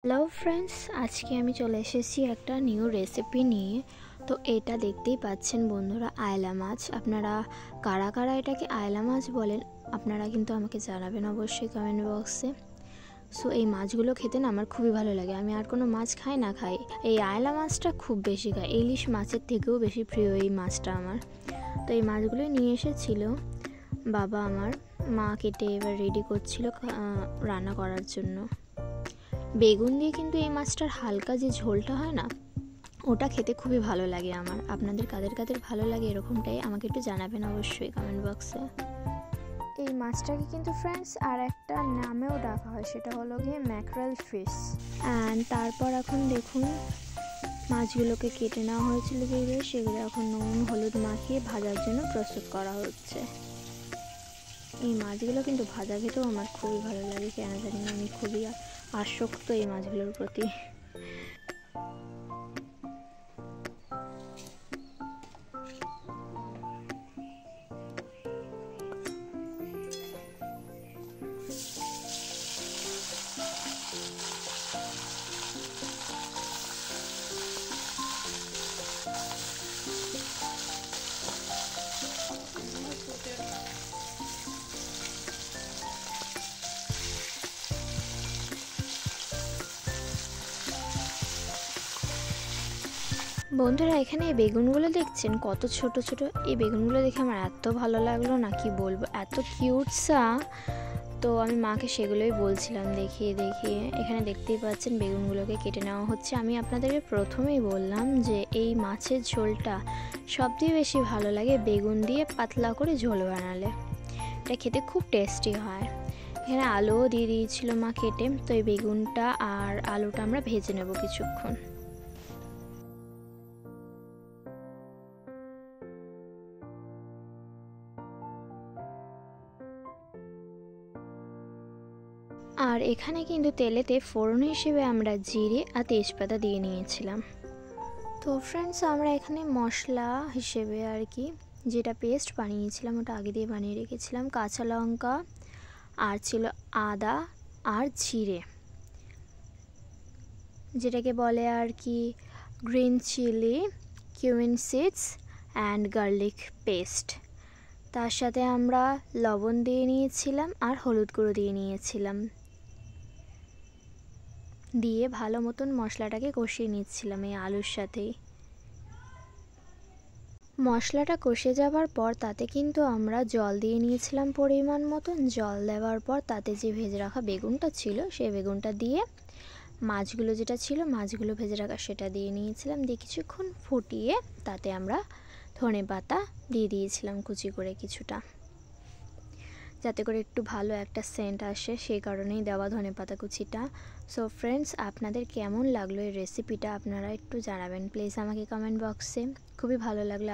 Hello friends, আজকে আমি চলে এসেছি একটা নিউ রেসিপি নিয়ে। তো এটা দেখতেই পাচ্ছেন বন্ধুরা, আয়লা মাছ। আপনারা কারা কারা এটাকে আয়লা মাছ বলেন আপনারা কিন্তু আমাকে জানাবেন অবশ্যই কমেন্ট বক্সে। সো এই মাছগুলো খেতে না আমার খুবই ভালো লাগে। আমি আর কোনো মাছ খাই না খাই, এই আয়লা মাছটা খুব বেশি খাই। ইলিশ মাছের থেকেও বেশি প্রিয় এই মাছটা আমার। তো এই মাছগুলো নিয়ে এসেছিল বাবা আমার, মা কেটে এবার রেডি করছিল রান্না করার জন্য। বেগুন দিয়ে কিন্তু এই মাছটার হালকা যে ঝোলটা হয় না, ওটা খেতে খুবই ভালো লাগে আমার। আপনাদের কাদের কাদের ভালো লাগে এরকমটাই আমাকে একটু জানাবেন অবশ্যই কমেন্ট বক্সে। এই মাছটাকে কিন্তু ফ্রেন্ডস আর একটা নামেও ডাকা হয়, সেটা হলো গিয়ে ম্যাকরেল ফিশ। অ্যান্ড তারপর এখন দেখুন মাছগুলোকে কেটে নেওয়া হয়েছিল যেগুলো, সেগুলো এখন নুন হলুদ মাখিয়ে ভাজার জন্য প্রস্তুত করা হচ্ছে। এই মাছগুলো কিন্তু ভাজা খেতেও আমার খুবই ভালো লাগে, কেন জানি না, আমি খুবই আসক্ত এই মাছগুলোর প্রতি। বন্ধুরা, এখানে এই বেগুনগুলো দেখছেন কত ছোট ছোট। এই বেগুনগুলো দেখে আমার এত ভালো লাগলো না, কি বলবো, এত কিউটসা। তো আমি মাকে সেগুলোই বলছিলাম দেখিয়ে দেখিয়ে। এখানে দেখতেই পাচ্ছেন বেগুনগুলোকে কেটে নেওয়া হচ্ছে। আমি আপনাদেরকে প্রথমেই বললাম যে এই মাছের ঝোলটা সবথেকে বেশি ভালো লাগে বেগুন দিয়ে পাতলা করে ঝোল বানালে, এটা খেতে খুব টেস্টি হয়। এখানে আলুও দিয়ে দিয়েছিল মা কেটে। তো এই বেগুনটা আর আলুটা আমরা ভেজে নেব কিছুক্ষণ। আর এখানে কিন্তু তেলেতে ফোড়ন হিসেবে আমরা জিরে আর তেজপাতা দিয়ে নিয়েছিলাম। তো ফ্রেন্ডস, আমরা এখানে মশলা হিসেবে আর কি যেটা পেস্ট বানিয়েছিলাম ওটা আগে দিয়ে বানিয়ে রেখেছিলাম। কাঁচা লঙ্কা আর ছিল আদা আর জিরে, যেটাকে বলে আর কি green chilli, cumin seeds and garlic paste. তার সাথে আমরা লবণ দিয়ে নিয়েছিলাম আর হলুদ গুঁড়ো দিয়ে নিয়েছিলাম, দিয়ে ভালো মতন মশলাটাকে কষিয়ে নিচ্ছিলাম এই আলুর সাথেই। মশলাটা কষে যাওয়ার পর তাতে কিন্তু আমরা জল দিয়ে নিয়েছিলাম পরিমাণ মতন। জল দেওয়ার পর তাতে যে ভেজে রাখা বেগুনটা ছিল সেই বেগুনটা দিয়ে মাছগুলো যেটা ছিল মাছগুলো ভেজে রাখা সেটা দিয়ে নিয়েছিলাম, দিয়ে কিছুক্ষণ ফুটিয়ে তাতে আমরা ধনেপাতা দিয়ে দিয়েছিলাম কুচি করে কিছুটা, যাতে করে একটু ভালো একটা সেন্ট আসে, সেই কারণেই দেওয়া ধনেপাতা কুচিটা। সো ফ্রেন্ডস, আপনাদের কেমন লাগলো এই রেসিপিটা আপনারা একটু জানাবেন প্লিজ আমাকে কমেন্ট বক্সে। খুবই ভালো লাগলো।